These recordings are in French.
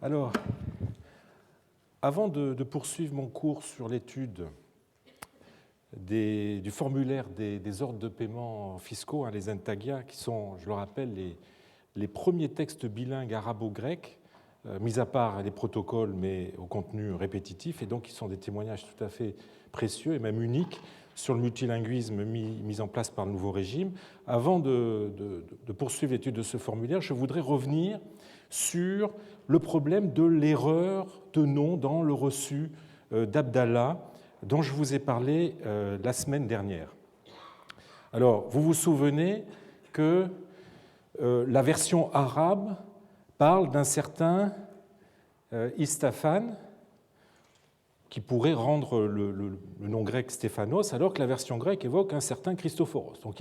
Alors, avant de poursuivre mon cours sur l'étude du formulaire des ordres de paiement fiscaux, les intagia, qui sont, je le rappelle, les premiers textes bilingues arabo-grecs, mis à part les protocoles, mais au contenu répétitif, et donc qui sont des témoignages tout à fait précieux et même uniques sur le multilinguisme mis en place par le nouveau régime. Avant de poursuivre l'étude de ce formulaire, je voudrais revenir sur le problème de l'erreur de nom dans le reçu d'Abdallah, dont je vous ai parlé la semaine dernière. Alors, vous vous souvenez que la version arabe parle d'un certain Istaphan, qui pourrait rendre le nom grec Stéphanos, alors que la version grecque évoque un certain Christophoros. Donc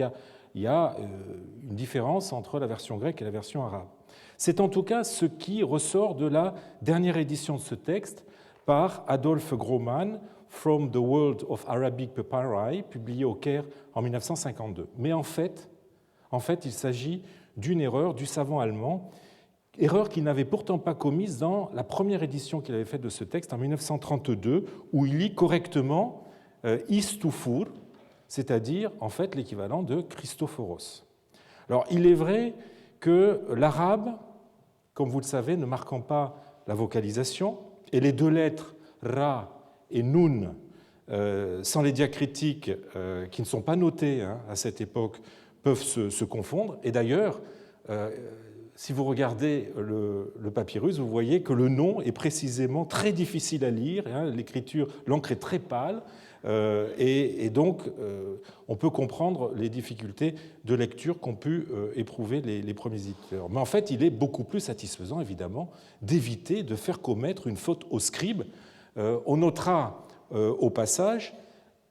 il y a une différence entre la version grecque et la version arabe. C'est en tout cas ce qui ressort de la dernière édition de ce texte par Adolphe Groman, From the World of Arabic Papyri, publié au Caire en 1952. Mais en fait, il s'agit d'une erreur du savant allemand, erreur qu'il n'avait pourtant pas commise dans la première édition qu'il avait faite de ce texte en 1932, où il lit correctement Istufur, c'est-à-dire en fait l'équivalent de Christophoros. Alors il est vrai que l'arabe, comme vous le savez, ne marquant pas la vocalisation, et les deux lettres Ra et Nun, sans les diacritiques qui ne sont pas notées à cette époque, peuvent se confondre. Et d'ailleurs, si vous regardez le papyrus, vous voyez que le nom est précisément très difficile à lire. L'encre est très pâle, et donc on peut comprendre les difficultés de lecture qu'ont pu éprouver les premiers éditeurs. Mais en fait, il est beaucoup plus satisfaisant, évidemment, d'éviter de faire commettre une faute au scribe. On notera au passage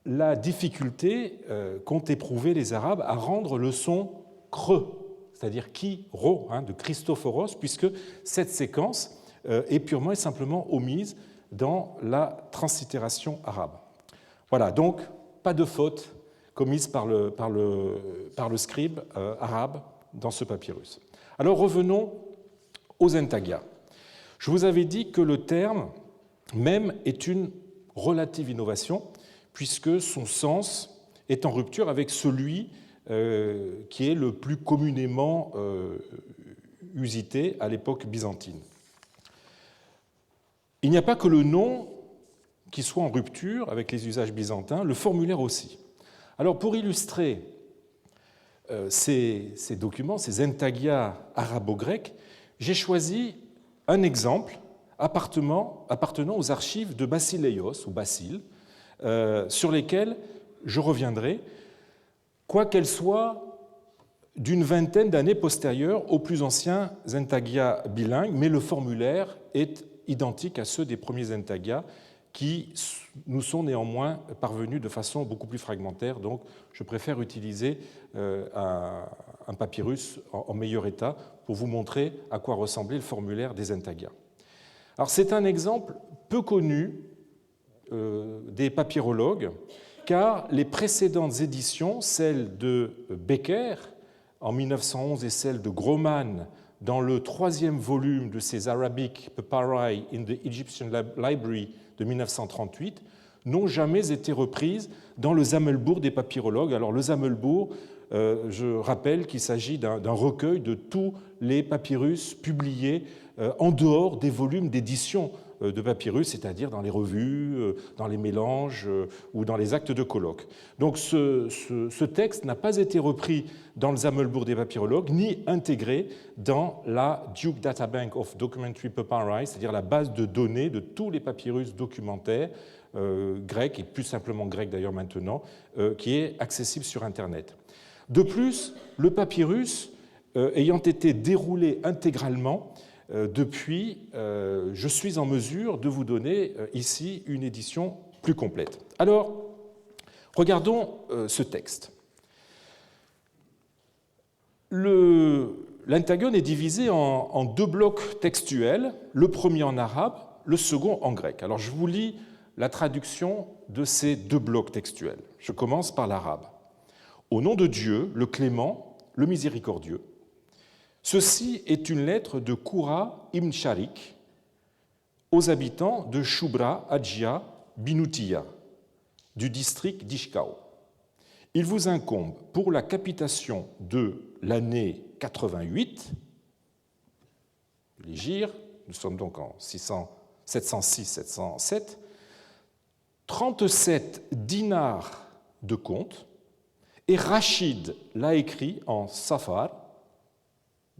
la difficulté qu'ont éprouvé les Arabes à rendre le son creux, c'est-à-dire ki-ro, de Christophoros, puisque cette séquence est purement et simplement omise dans la translittération arabe. Voilà, donc pas de faute commise par le scribe arabe dans ce papyrus. Alors revenons aux intagia. Je vous avais dit que le terme même est une relative innovation, puisque son sens est en rupture avec celui qui est le plus communément usité à l'époque byzantine. Il n'y a pas que le nom qui soit en rupture avec les usages byzantins, le formulaire aussi. Alors pour illustrer ces documents, ces intagia arabo-grecs, j'ai choisi un exemple appartenant aux archives de Basileios, ou Basile, sur lesquelles je reviendrai, quoiqu'elles soient d'une vingtaine d'années postérieures aux plus anciens intagia bilingues, mais le formulaire est identique à ceux des premiers intagia qui nous sont néanmoins parvenus de façon beaucoup plus fragmentaire, donc je préfère utiliser un papyrus en meilleur état pour vous montrer à quoi ressemblait le formulaire des intagia. Alors c'est un exemple peu connu des papyrologues, car les précédentes éditions, celles de Becker en 1911 et celle de Groman dans le troisième volume de ses Arabic Papyri in the Egyptian Library de 1938, n'ont jamais été reprises dans le Zammelbourg des papyrologues. Alors le Zammelbourg, je rappelle qu'il s'agit d'un recueil de tous les papyrus publiés en dehors des volumes d'édition de papyrus, c'est-à-dire dans les revues, dans les mélanges ou dans les actes de colloque. Donc ce texte n'a pas été repris dans le Zammelbourg des papyrologues, ni intégré dans la Duke Databank of Documentary Papyri, c'est-à-dire la base de données de tous les papyrus documentaires grecs, et plus simplement grecs d'ailleurs maintenant, qui est accessible sur Internet. De plus, le papyrus, ayant été déroulé intégralement, depuis, je suis en mesure de vous donner ici une édition plus complète. Alors, regardons ce texte. L'Intagone est divisé en deux blocs textuels, le premier en arabe, le second en grec. Alors, je vous lis la traduction de ces deux blocs textuels. Je commence par l'arabe. Au nom de Dieu, le clément, le miséricordieux, ceci est une lettre de Koura ibn Sharik, aux habitants de Shubra Adjia Binutia, du district d'Ishkao. Il vous incombe, pour la capitation de l'année 88, l'Hégire, nous sommes donc en 706-707, 37 dinars de compte, et Rachid l'a écrit en Safar,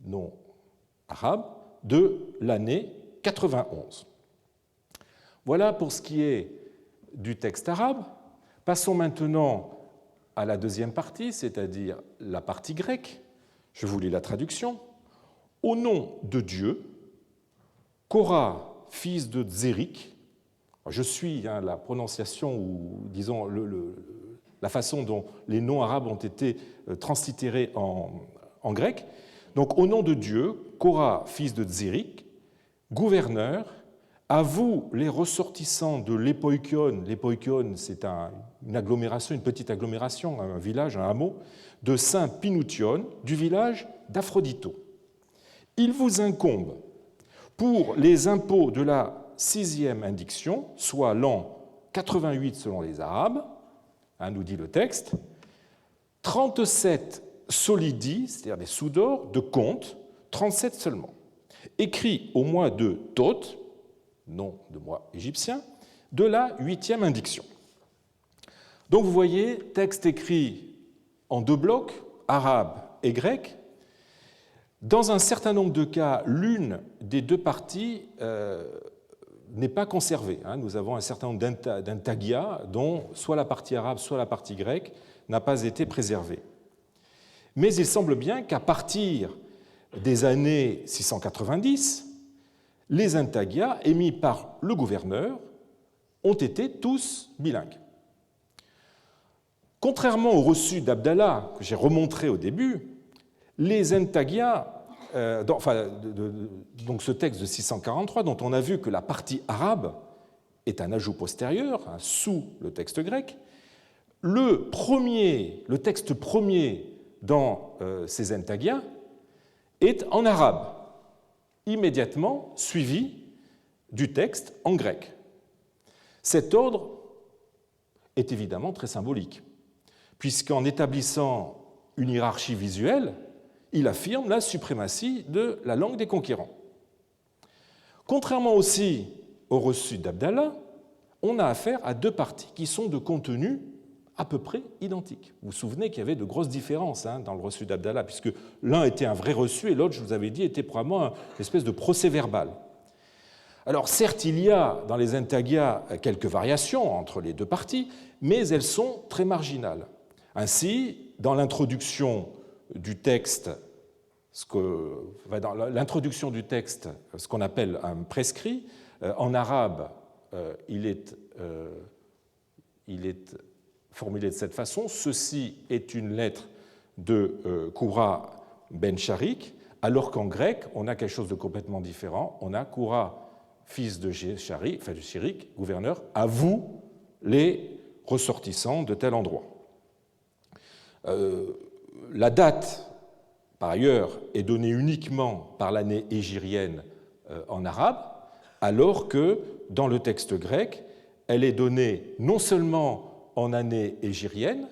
nom arabe, de l'année 91. Voilà pour ce qui est du texte arabe. Passons maintenant à la deuxième partie, c'est-à-dire la partie grecque. Je vous lis la traduction. Au nom de Dieu, Korah, fils de Zérik, je suis la prononciation ou disons la façon dont les noms arabes ont été translittérés en grec. Donc, au nom de Dieu, Korah, fils de Zérik, gouverneur, à vous, les ressortissants de l'Époikion, l'Époikion, c'est une agglomération, une petite agglomération, un village, un hameau, de Saint-Pinoution, du village d'Aphrodito. Il vous incombe, pour les impôts de la 6e indiction, soit l'an 88 selon les Arabes, nous dit le texte, 37 solidi, c'est-à-dire des sous d'or, de compte, 37 seulement, écrits au mois de Thoth, nom de mois égyptien, de la 8e indiction. Donc vous voyez, texte écrit en deux blocs, arabe et grec. Dans un certain nombre de cas, l'une des deux parties n'est pas conservée. Nous avons un certain nombre d'intagia dont soit la partie arabe, soit la partie grecque n'a pas été préservée. Mais il semble bien qu'à partir des années 690, les intagias émis par le gouverneur ont été tous bilingues. Contrairement au reçu d'Abdallah que j'ai remontré au début, les intagias, donc ce texte de 643, dont on a vu que la partie arabe est un ajout postérieur, sous le texte grec, le texte premier dans ces intagias est en arabe, immédiatement suivi du texte en grec. Cet ordre est évidemment très symbolique, puisqu'en établissant une hiérarchie visuelle, il affirme la suprématie de la langue des conquérants. Contrairement aussi au reçu d'Abdallah, on a affaire à deux parties qui sont de contenu à peu près identiques. Vous vous souvenez qu'il y avait de grosses différences dans le reçu d'Abdallah, puisque l'un était un vrai reçu et l'autre, je vous avais dit, était probablement une espèce de procès-verbal. Alors certes, il y a dans les intagias quelques variations entre les deux parties, mais elles sont très marginales. Ainsi, dans l'introduction du texte, ce qu'on appelle un prescrit, en arabe, il est formulé de cette façon. Ceci est une lettre de Koura ben Sharik, alors qu'en grec, on a quelque chose de complètement différent. On a Koura, fils de Sharik, gouverneur, à vous, les ressortissants de tel endroit. La date, par ailleurs, est donnée uniquement par l'année hégirienne en arabe, alors que dans le texte grec, elle est donnée non seulement en année hégirienne,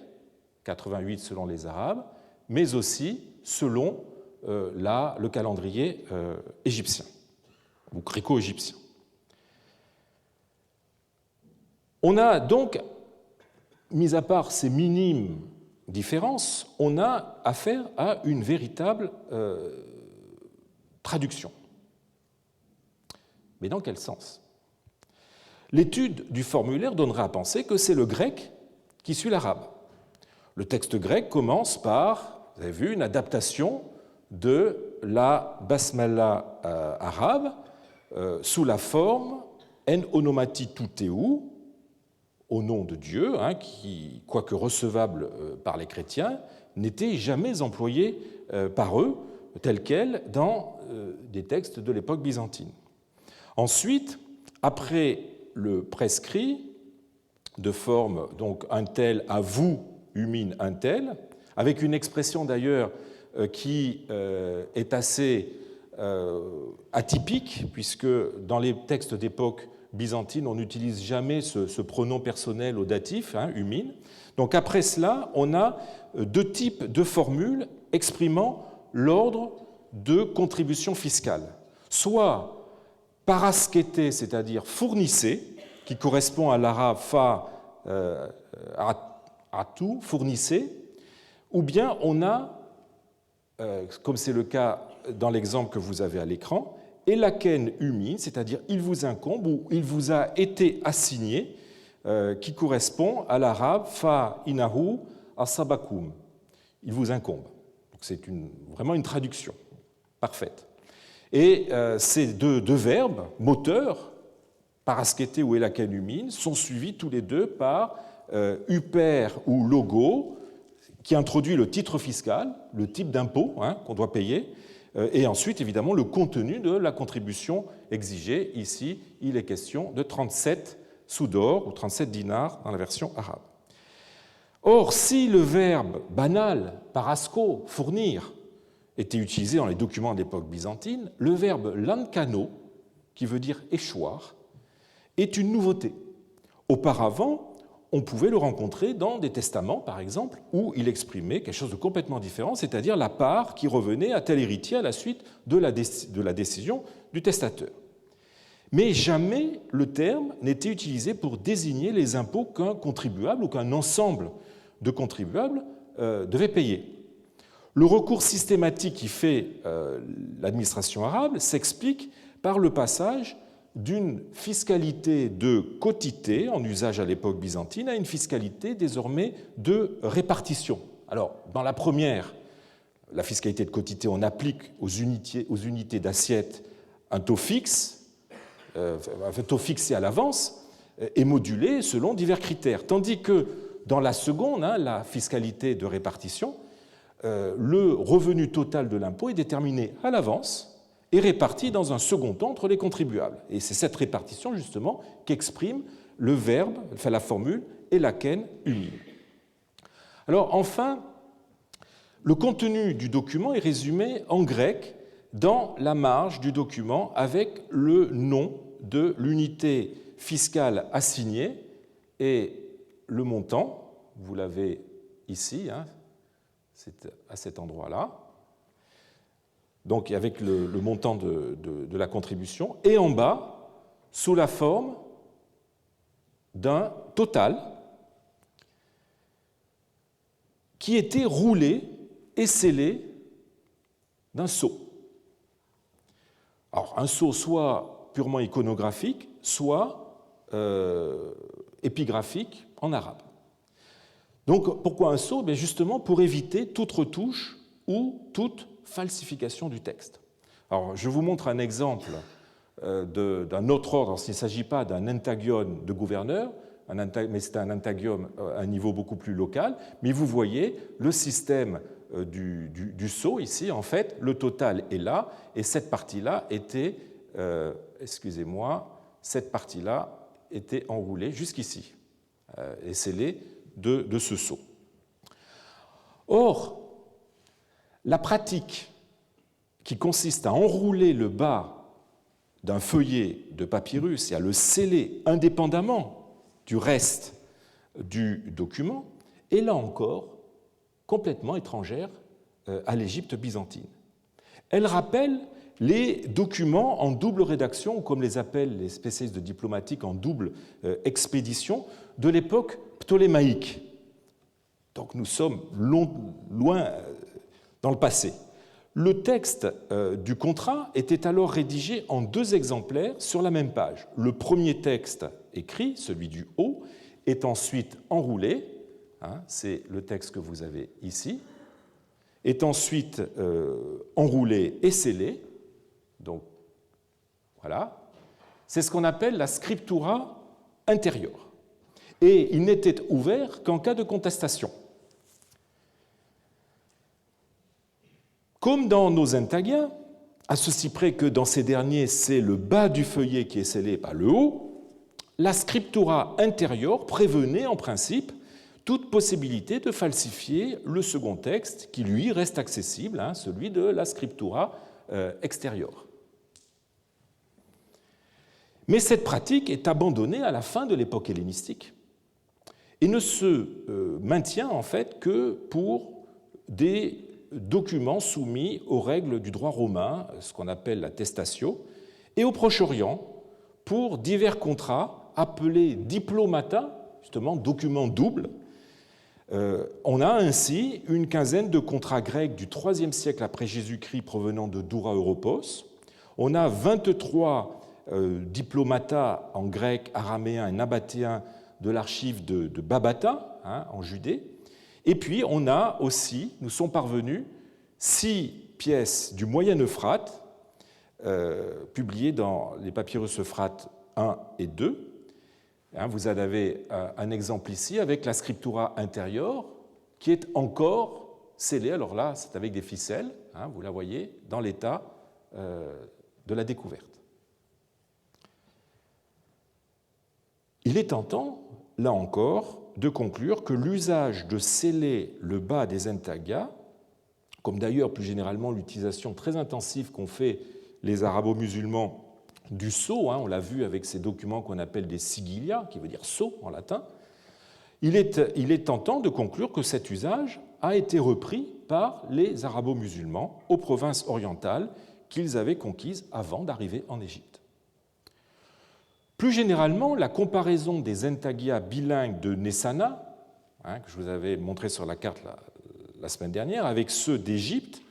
88 selon les Arabes, mais aussi selon le calendrier égyptien, ou gréco-égyptien. On a donc, mis à part ces minimes différences, on a affaire à une véritable traduction. Mais dans quel sens ? L'étude du formulaire donnerait à penser que c'est le grec qui suit l'arabe. Le texte grec commence par, vous avez vu, une adaptation de la basmala arabe sous la forme en onomati tuteu, au nom de Dieu, qui, quoique recevable par les chrétiens, n'était jamais employé par eux tel quel dans des textes de l'époque byzantine. Ensuite, après le prescrit, de forme donc un tel à vous, humine un tel, avec une expression d'ailleurs qui est assez atypique, puisque dans les textes d'époque byzantine, on n'utilise jamais ce pronom personnel au datif, humine. Donc après cela, on a deux types de formules exprimant l'ordre de contribution fiscale. Soit paraskete, c'est-à-dire fournissez, qui correspond à l'arabe fa atu, fournissez, ou bien on a, comme c'est le cas dans l'exemple que vous avez à l'écran, elaken humine, c'est-à-dire il vous incombe ou il vous a été assigné, qui correspond à l'arabe fa inahu asabakum. Il vous incombe. Donc c'est vraiment une traduction parfaite. Et ces deux verbes moteurs, paraskete ou elaken humine, sont suivis tous les deux par uper ou logo, qui introduit le titre fiscal, le type d'impôt qu'on doit payer, et ensuite, évidemment, le contenu de la contribution exigée. Ici, il est question de 37 sous d'or, ou 37 dinars dans la version arabe. Or, si le verbe banal, parasko, fournir, était utilisé dans les documents de l'époque byzantine, le verbe lankano, qui veut dire échoir, est une nouveauté. Auparavant, on pouvait le rencontrer dans des testaments, par exemple, où il exprimait quelque chose de complètement différent, c'est-à-dire la part qui revenait à tel héritier à la suite de la décision du testateur. Mais jamais le terme n'était utilisé pour désigner les impôts qu'un contribuable ou qu'un ensemble de contribuables devait payer. Le recours systématique qui fait l'administration arabe s'explique par le passage d'une fiscalité de quotité, en usage à l'époque byzantine, à une fiscalité désormais de répartition. Alors, dans la première, la fiscalité de quotité, on applique aux unités d'assiette un taux fixe, fixé à l'avance, et modulé selon divers critères. Tandis que dans la seconde, la fiscalité de répartition, le revenu total de l'impôt est déterminé à l'avance et réparti dans un second temps entre les contribuables. Et c'est cette répartition, justement, qu'exprime le verbe, enfin la formule, elaken humine. Alors, enfin, le contenu du document est résumé en grec dans la marge du document avec le nom de l'unité fiscale assignée et le montant, vous l'avez ici, c'est à cet endroit-là, donc avec le montant de la contribution, et en bas, sous la forme d'un total qui était roulé et scellé d'un sceau. Alors, un sceau soit purement iconographique, soit épigraphique en arabe. Donc, pourquoi un sceau? Justement pour éviter toute retouche ou toute falsification du texte. Alors, je vous montre un exemple d'un autre ordre. Il ne s'agit pas d'un entagion de gouverneur, mais c'est un entagion à un niveau beaucoup plus local. Mais vous voyez le système du sceau ici. En fait, le total est là, et cette partie-là était, cette partie-là était enroulée jusqu'ici et scellée de ce sceau. Or, la pratique qui consiste à enrouler le bas d'un feuillet de papyrus et à le sceller indépendamment du reste du document est là encore complètement étrangère à l'Égypte byzantine. Elle rappelle les documents en double rédaction, ou comme les appellent les spécialistes de diplomatique, en double expédition, de l'époque ptolémaïque. Donc nous sommes loin dans le passé. Le texte du contrat était alors rédigé en 2 exemplaires sur la même page. Le premier texte écrit, celui du haut, est ensuite enroulé, c'est le texte que vous avez ici, est ensuite enroulé et scellé. Donc voilà, c'est ce qu'on appelle la scriptura intérieure. Et il n'était ouvert qu'en cas de contestation. Comme dans nos intagiens, à ceci près que dans ces derniers, c'est le bas du feuillet qui est scellé, pas le haut, la scriptura intérieure prévenait en principe toute possibilité de falsifier le second texte qui, lui, reste accessible, celui de la scriptura extérieur. Mais cette pratique est abandonnée à la fin de l'époque hellénistique et ne se maintient en fait que pour des documents soumis aux règles du droit romain, ce qu'on appelle la testatio, et au Proche-Orient pour divers contrats appelés diplomata, justement documents doubles. On a ainsi une quinzaine de contrats grecs du IIIe siècle après Jésus-Christ provenant de Doura Europos. On a 23 diplomata en grec, araméen et nabatéen de l'archive de Babata, en Judée. Et puis, on a aussi, nous sont parvenus 6 pièces du Moyen-Euphrate, publiées dans les papyrus Euphrate 1 et 2. Vous en avez un exemple ici avec la scriptura intérieure qui est encore scellée. Alors là, c'est avec des ficelles, vous la voyez, dans l'état de la découverte. Il est tentant, là encore, de conclure que l'usage de sceller le bas des intaglias, comme d'ailleurs plus généralement l'utilisation très intensive qu'ont fait les arabo-musulmans du sceau, on l'a vu avec ces documents qu'on appelle des sigillia, qui veut dire sceau en latin, il est tentant de conclure que cet usage a été repris par les arabo-musulmans aux provinces orientales qu'ils avaient conquises avant d'arriver en Égypte. Plus généralement, la comparaison des intaglias bilingues de Nessana, que je vous avais montré sur la carte la semaine dernière, avec ceux d'Égypte,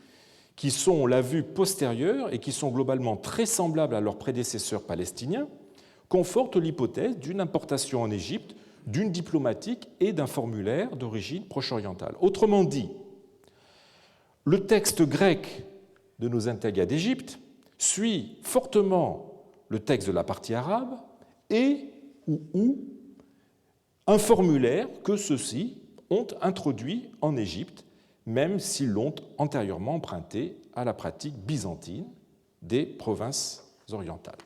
qui sont, on l'a vu, postérieurs et qui sont globalement très semblables à leurs prédécesseurs palestiniens, conforte l'hypothèse d'une importation en Égypte d'une diplomatique et d'un formulaire d'origine proche-orientale. Autrement dit, le texte grec de nos intaglias d'Égypte suit fortement le texte de la partie arabe et ou un formulaire que ceux-ci ont introduit en Égypte, même s'ils l'ont antérieurement emprunté à la pratique byzantine des provinces orientales.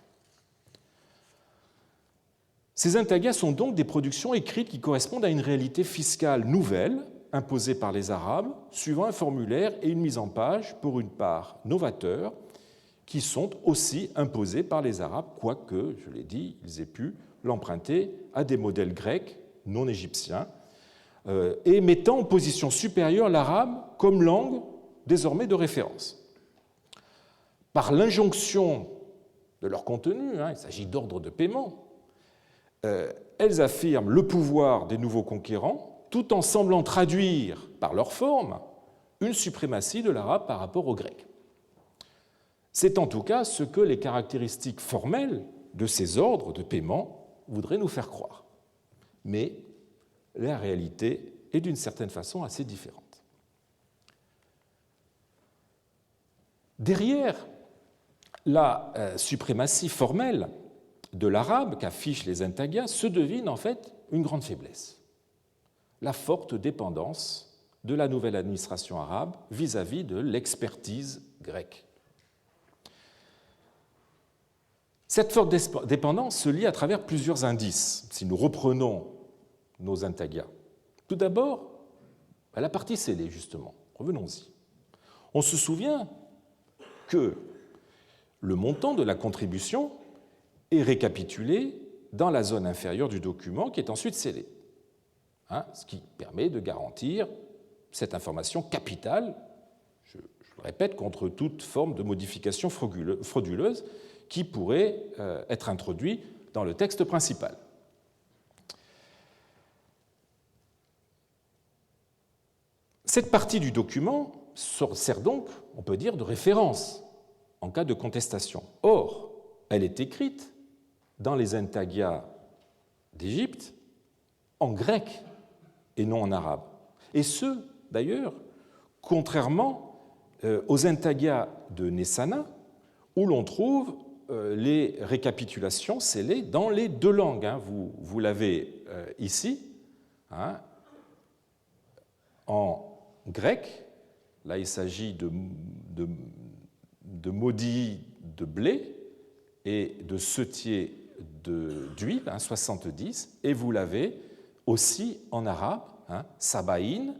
Ces intaglias sont donc des productions écrites qui correspondent à une réalité fiscale nouvelle imposée par les Arabes, suivant un formulaire et une mise en page, pour une part novateurs, qui sont aussi imposés par les Arabes, quoique, je l'ai dit, ils aient pu l'emprunter à des modèles grecs non égyptiens, et mettant en position supérieure l'arabe comme langue désormais de référence. Par l'injonction de leur contenu, il s'agit d'ordre de paiement, elles affirment le pouvoir des nouveaux conquérants tout en semblant traduire par leur forme une suprématie de l'arabe par rapport au grec. C'est en tout cas ce que les caractéristiques formelles de ces ordres de paiement voudraient nous faire croire. Mais la réalité est d'une certaine façon assez différente. Derrière la suprématie formelle de l'arabe qu'affichent les intaglias se devine en fait une grande faiblesse, la forte dépendance de la nouvelle administration arabe vis-à-vis de l'expertise grecque. Cette forte dépendance se lie à travers plusieurs indices, si nous reprenons nos intaglias. Tout d'abord, à la partie scellée, justement. Revenons-y. On se souvient que le montant de la contribution est récapitulé dans la zone inférieure du document qui est ensuite scellée, ce qui permet de garantir cette information capitale, je le répète, contre toute forme de modification frauduleuse qui pourrait être introduite dans le texte principal. Cette partie du document sert donc, on peut dire, de référence en cas de contestation. Or, elle est écrite dans les intaglias d'Égypte en grec et non en arabe. Et ce, d'ailleurs, contrairement aux intaglias de Nessana, où l'on trouve les récapitulations scellées dans les deux langues. Vous l'avez ici, en grec. Là, il s'agit de maudits de blé et de setiers d'huile, 70, et vous l'avez aussi en arabe, sabaïn,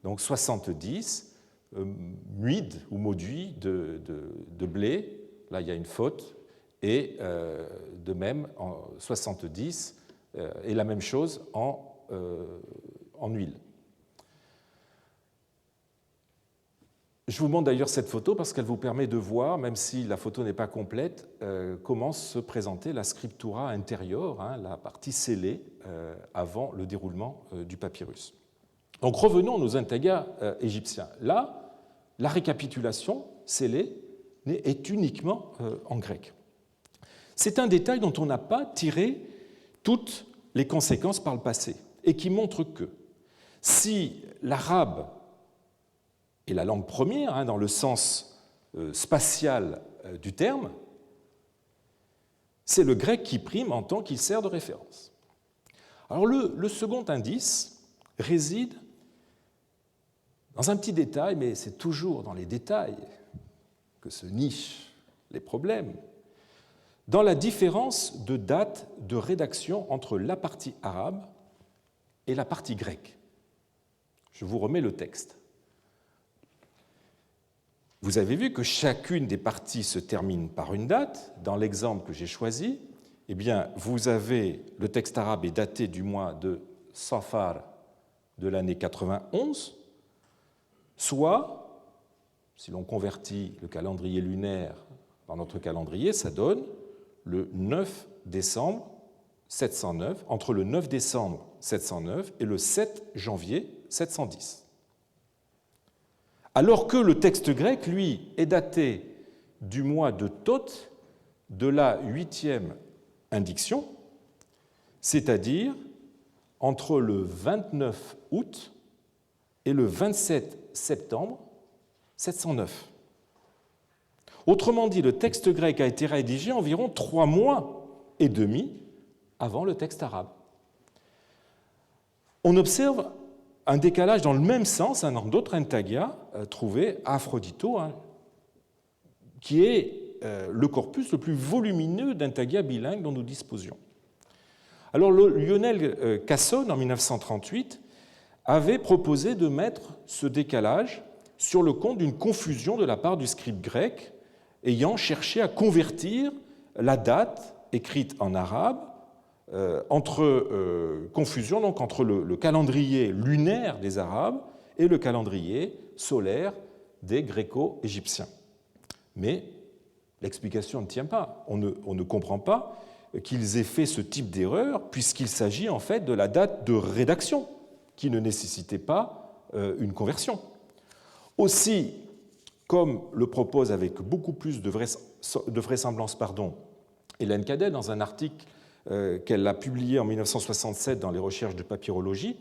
donc 70, muid ou mauduit de blé. Là, il y a une faute. Et de même, en 70, et la même chose en huile. Je vous montre d'ailleurs cette photo parce qu'elle vous permet de voir, même si la photo n'est pas complète, comment se présentait la scriptura intérieure, la partie scellée, avant le déroulement du papyrus. Donc revenons à nos intagas égyptiens. Là, la récapitulation scellée est uniquement en grec. C'est un détail dont on n'a pas tiré toutes les conséquences par le passé et qui montre que si l'arabe est la langue première, dans le sens spatial du terme, c'est le grec qui prime en tant qu'il sert de référence. Alors le second indice réside dans un petit détail, mais c'est toujours dans les détails que se nichent les problèmes, dans la différence de date de rédaction entre la partie arabe et la partie grecque. Je vous remets le texte. Vous avez vu que chacune des parties se termine par une date. Dans l'exemple que j'ai choisi, eh bien, vous avez le texte arabe est daté du mois de Safar de l'année 91, soit, si l'on convertit le calendrier lunaire dans notre calendrier, ça donne le 9 décembre 709, entre le 9 décembre 709 et le 7 janvier 710. Alors que le texte grec, lui, est daté du mois de Thoth, de la 8e indiction, c'est-à-dire entre le 29 août et le 27 septembre 709. Autrement dit, le texte grec a été rédigé environ 3 mois et demi avant le texte arabe. On observe un décalage dans le même sens dans d'autres intagias trouvés à Aphrodito, qui est le corpus le plus volumineux d'intagias bilingues dont nous disposions. Alors Lionel Casson, en 1938, avait proposé de mettre ce décalage sur le compte d'une confusion de la part du scribe grec ayant cherché à convertir la date écrite en arabe confusion donc entre le calendrier lunaire des Arabes et le calendrier solaire des Gréco-Égyptiens. Mais l'explication ne tient pas. On ne comprend pas qu'ils aient fait ce type d'erreur puisqu'il s'agit en fait de la date de rédaction qui ne nécessitait pas une conversion. Aussi, comme le propose avec beaucoup plus de vraisemblance Hélène Cadet dans un article qu'elle a publié en 1967 dans les recherches de papyrologie,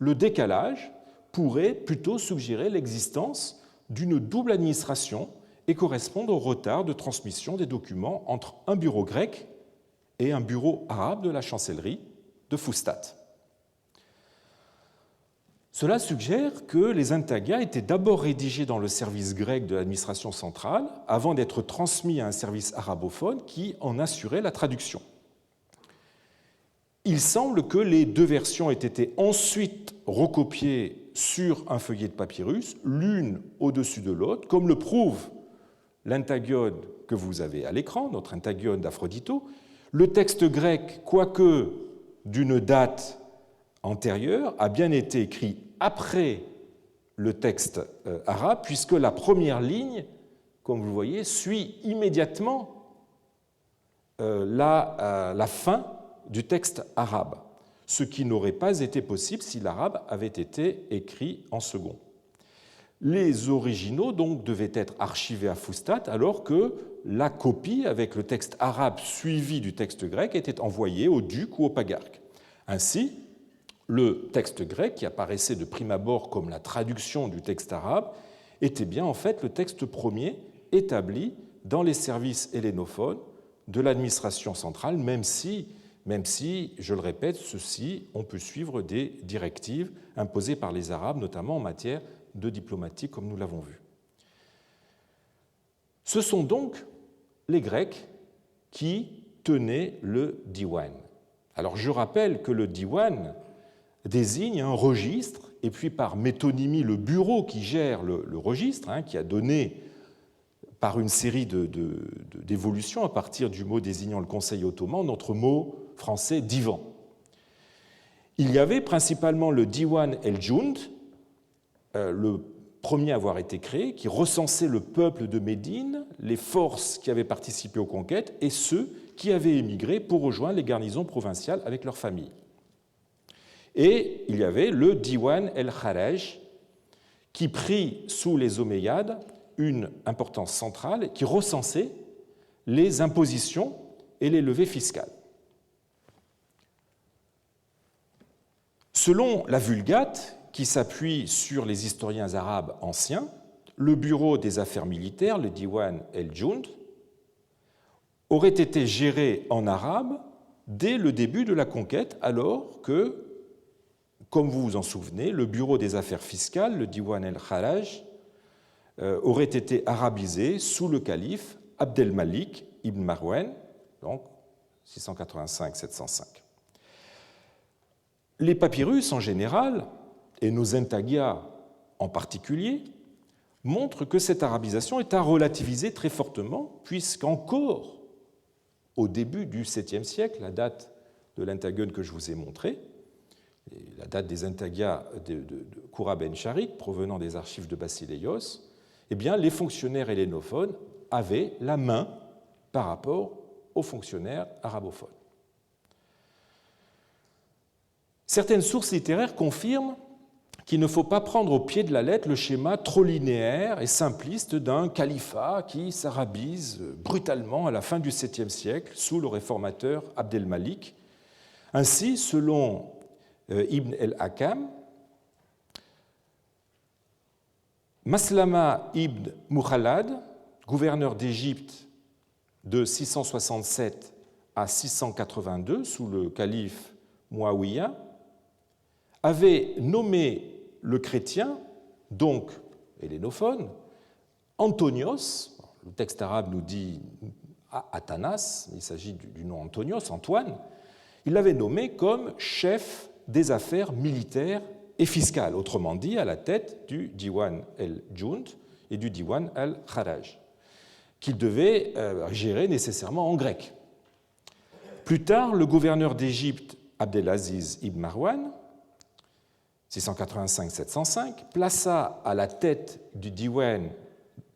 le décalage pourrait plutôt suggérer l'existence d'une double administration et correspondre au retard de transmission des documents entre un bureau grec et un bureau arabe de la chancellerie de Fustat. Cela suggère que les intagias étaient d'abord rédigés dans le service grec de l'administration centrale avant d'être transmis à un service arabophone qui en assurait la traduction. Il semble que les deux versions aient été ensuite recopiées sur un feuillet de papyrus, l'une au-dessus de l'autre, comme le prouve l'intagione que vous avez à l'écran, notre intagione d'Aphrodito. Le texte grec, quoique d'une date antérieure, a bien été écrit après le texte arabe, puisque la première ligne, comme vous le voyez, suit immédiatement la fin du texte arabe, ce qui n'aurait pas été possible si l'arabe avait été écrit en second. Les originaux donc devaient être archivés à Fustat, alors que la copie avec le texte arabe suivi du texte grec était envoyée au duc ou au pagarque. Ainsi, le texte grec, qui apparaissait de prime abord comme la traduction du texte arabe, était bien en fait le texte premier établi dans les services hellénophones de l'administration centrale, même si, je le répète, ceci, on peut suivre des directives imposées par les Arabes, notamment en matière de diplomatie, comme nous l'avons vu. Ce sont donc les Grecs qui tenaient le diwan. Alors je rappelle que le diwan désigne un registre et puis par métonymie le bureau qui gère le registre, qui a donné, par une série d'évolutions à partir du mot désignant le Conseil ottoman, notre mot français divan. Il y avait principalement le Diwan el-Jund, le premier à avoir été créé, qui recensait le peuple de Médine, les forces qui avaient participé aux conquêtes et ceux qui avaient émigré pour rejoindre les garnisons provinciales avec leurs familles. Et il y avait le Diwan el-Kharaj, qui prit sous les Omeyyades une importance centrale, qui recensait les impositions et les levées fiscales. Selon la Vulgate, qui s'appuie sur les historiens arabes anciens, le bureau des affaires militaires, le Diwan el-Jund, aurait été géré en arabe dès le début de la conquête, alors que, comme vous vous en souvenez, le bureau des affaires fiscales, le Diwan el-Kharaj, aurait été arabisé sous le calife Abdelmalik ibn Marwan, donc 685-705. Les papyrus en général, et nos intaglias en particulier, montrent que cette arabisation est à relativiser très fortement, puisqu'encore au début du 7e siècle, la date de l'intagone que je vous ai montrée, la date des intaglias de Koura ben Sharik, provenant des archives de Basileios, eh bien, les fonctionnaires hellénophones avaient la main par rapport aux fonctionnaires arabophones. Certaines sources littéraires confirment qu'il ne faut pas prendre au pied de la lettre le schéma trop linéaire et simpliste d'un califat qui s'arabise brutalement à la fin du 7e siècle sous le réformateur Abdelmalik. Ainsi, selon Ibn el-Hakam, Maslama ibn Mukhalad, gouverneur d'Égypte de 667 à 682 sous le calife Muawiyah, avait nommé le chrétien, donc hellénophone, Antonios, le texte arabe nous dit Athanas, il s'agit du nom Antonios, Antoine, il l'avait nommé comme chef des affaires militaires et fiscales, autrement dit à la tête du Diwan el-Jund et du Diwan el-Kharaj, qu'il devait gérer nécessairement en grec. Plus tard, le gouverneur d'Égypte, Abdelaziz ibn Marwan, 685-705, plaça à la tête du Diwan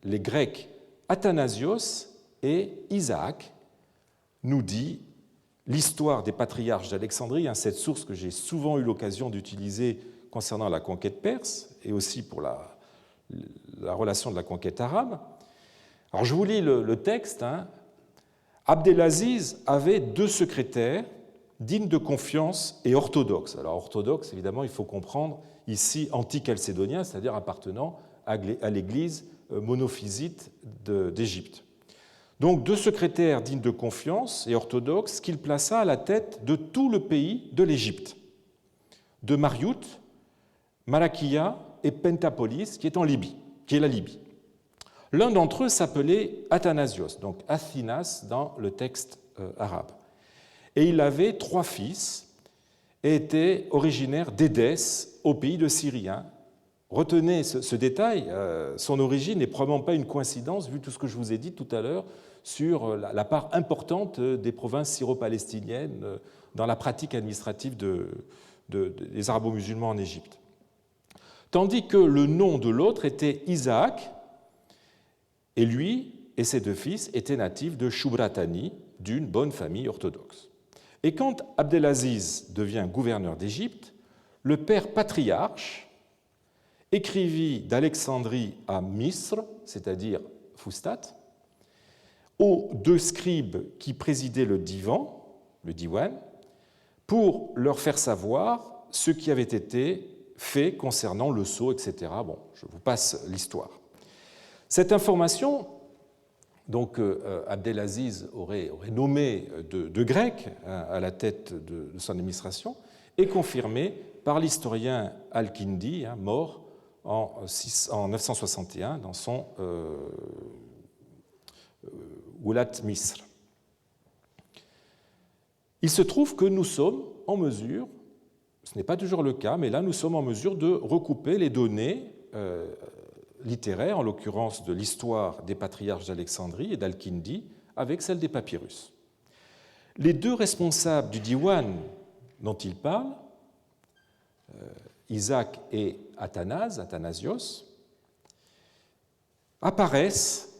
les Grecs Athanasios et Isaac, nous dit l'histoire des patriarches d'Alexandrie, cette source que j'ai souvent eu l'occasion d'utiliser concernant la conquête perse et aussi pour la relation de la conquête arabe. Alors je vous lis le texte. Abdelaziz avait 2 secrétaires dignes de confiance et orthodoxes. Alors orthodoxe, évidemment, il faut comprendre ici anti-chalcédonien, c'est-à-dire appartenant à l'église monophysite d'Égypte. Donc 2 secrétaires dignes de confiance et orthodoxes qu'il plaça à la tête de tout le pays de l'Égypte, de Mariout, Malakia et Pentapolis, qui est en Libye, qui est la Libye. L'un d'entre eux s'appelait Athanasios, donc Athinas dans le texte arabe. Et il avait 3 fils et était originaire d'Édesse, au pays de Syrie. Retenez ce détail, son origine n'est probablement pas une coïncidence, vu tout ce que je vous ai dit tout à l'heure sur la part importante des provinces syro-palestiniennes dans la pratique administrative des arabo-musulmans en Égypte. Tandis que le nom de l'autre était Isaac, et lui et ses 2 fils étaient natifs de Shubratani, d'une bonne famille orthodoxe. Et quand Abdelaziz devient gouverneur d'Égypte, le père patriarche écrivit d'Alexandrie à Misr, c'est-à-dire Fustat, aux 2 scribes qui présidaient le divan, le diwan, pour leur faire savoir ce qui avait été fait concernant le sceau, etc. Bon, je vous passe l'histoire. Cette information, donc Abdelaziz aurait nommé 2 Grecs à la tête de son administration, est confirmée par l'historien Al-Kindi, mort en 961 dans son Wulat Misr. Il se trouve que nous sommes en mesure, Ce n'est pas toujours le cas, mais là, nous sommes en mesure de recouper les données littéraires, en l'occurrence de l'histoire des patriarches d'Alexandrie et d'Al-Kindi, avec celle des papyrus. Les deux responsables du diwan dont il parle, Isaac et Athanasios, apparaissent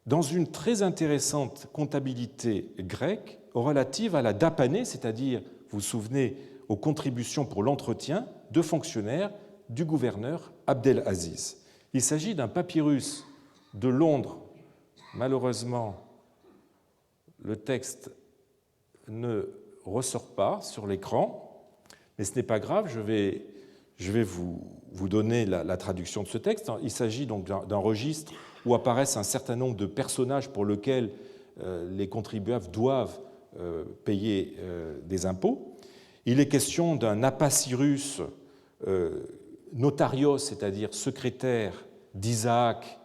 dans une très intéressante comptabilité grecque relative à la dapanée, c'est-à-dire, vous vous souvenez, aux contributions pour l'entretien de fonctionnaires du gouverneur Abdelaziz. Il s'agit d'un papyrus de Londres. Malheureusement, le texte ne ressort pas sur l'écran, mais ce n'est pas grave, je vais vous donner la traduction de ce texte. Il s'agit donc d'un registre où apparaissent un certain nombre de personnages pour lesquels les contribuables doivent payer des impôts. Il est question d'un apacyrus notarios, c'est-à-dire secrétaire d'Isaac,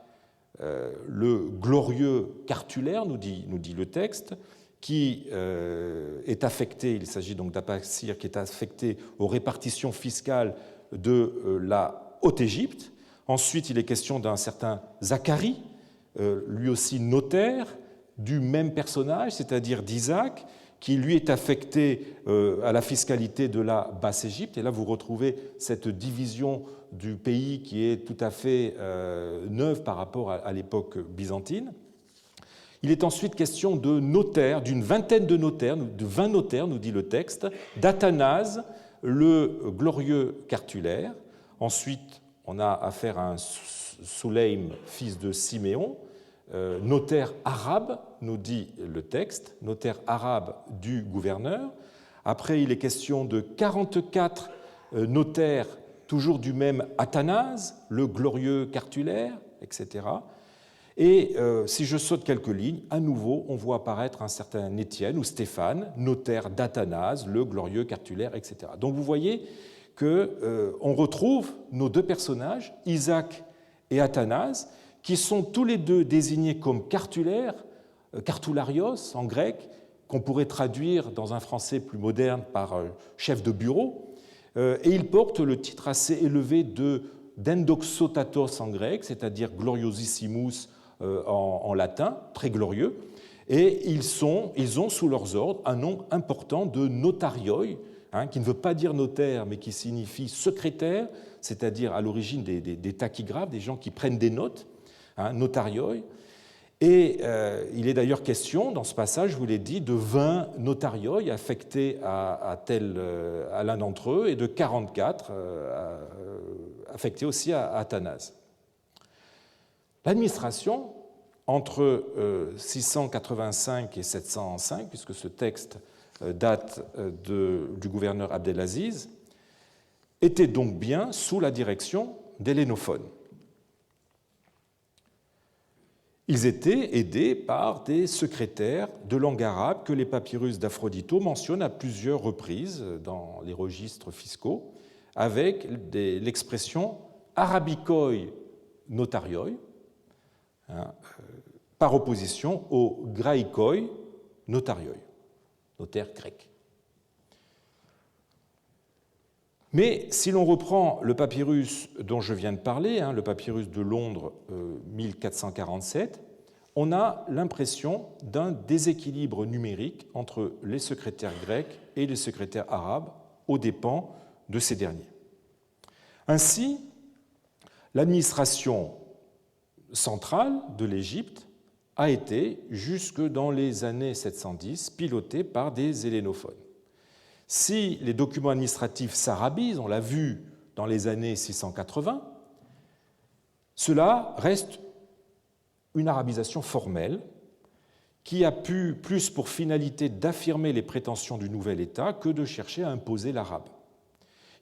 le glorieux cartulaire, nous dit le texte, qui est affecté, il s'agit donc d'Apacyr, qui est affecté aux répartitions fiscales de la Haute-Égypte. Ensuite, il est question d'un certain Zacharie, lui aussi notaire, du même personnage, c'est-à-dire d'Isaac, qui lui est affecté à la fiscalité de la Basse-Égypte. Et là, vous retrouvez cette division du pays qui est tout à fait neuve par rapport à l'époque byzantine. Il est ensuite question de notaires, d'une vingtaine de notaires, de 20 notaires, nous dit le texte, d'Athanase, le glorieux cartulaire. Ensuite, on a affaire à un Souleym, fils de Siméon, notaire arabe, nous dit le texte, notaire arabe du gouverneur. Après, il est question de 44 notaires, toujours du même Athanase, le glorieux cartulaire, etc. Et si je saute quelques lignes, à nouveau, on voit apparaître un certain Étienne ou Stéphane, notaire d'Athanase, le glorieux cartulaire, etc. Donc vous voyez qu'on retrouve nos deux personnages, Isaac et Athanase, qui sont tous les deux désignés comme cartulaires, cartularios en grec, qu'on pourrait traduire dans un français plus moderne par chef de bureau, et ils portent le titre assez élevé d'endoxotatos en grec, c'est-à-dire gloriosissimus en latin, très glorieux, et ils ont sous leurs ordres un nombre important de notarioi, qui ne veut pas dire notaire, mais qui signifie secrétaire, c'est-à-dire à l'origine des tachygraphes, des gens qui prennent des notes, notarioi. Et il est d'ailleurs question, dans ce passage, je vous l'ai dit, de 20 notarioi affectés à l'un d'entre eux et de 44 affectés aussi à Athanase. L'administration, entre 685 et 705, puisque ce texte date du gouverneur Abdelaziz, était donc bien sous la direction des hellénophones. Ils étaient aidés par des secrétaires de langue arabe que les papyrus d'Aphrodito mentionnent à plusieurs reprises dans les registres fiscaux, avec l'expression arabikoi notarioi, par opposition au graikoi notarioi, notaire grec. Mais si l'on reprend le papyrus dont je viens de parler, le papyrus de Londres 1447, on a l'impression d'un déséquilibre numérique entre les secrétaires grecs et les secrétaires arabes aux dépens de ces derniers. Ainsi, l'administration centrale de l'Égypte a été, jusque dans les années 710, pilotée par des hellénophones. Si les documents administratifs s'arabisent, on l'a vu dans les années 680, cela reste une arabisation formelle qui a pu plus pour finalité d'affirmer les prétentions du nouvel État que de chercher à imposer l'arabe.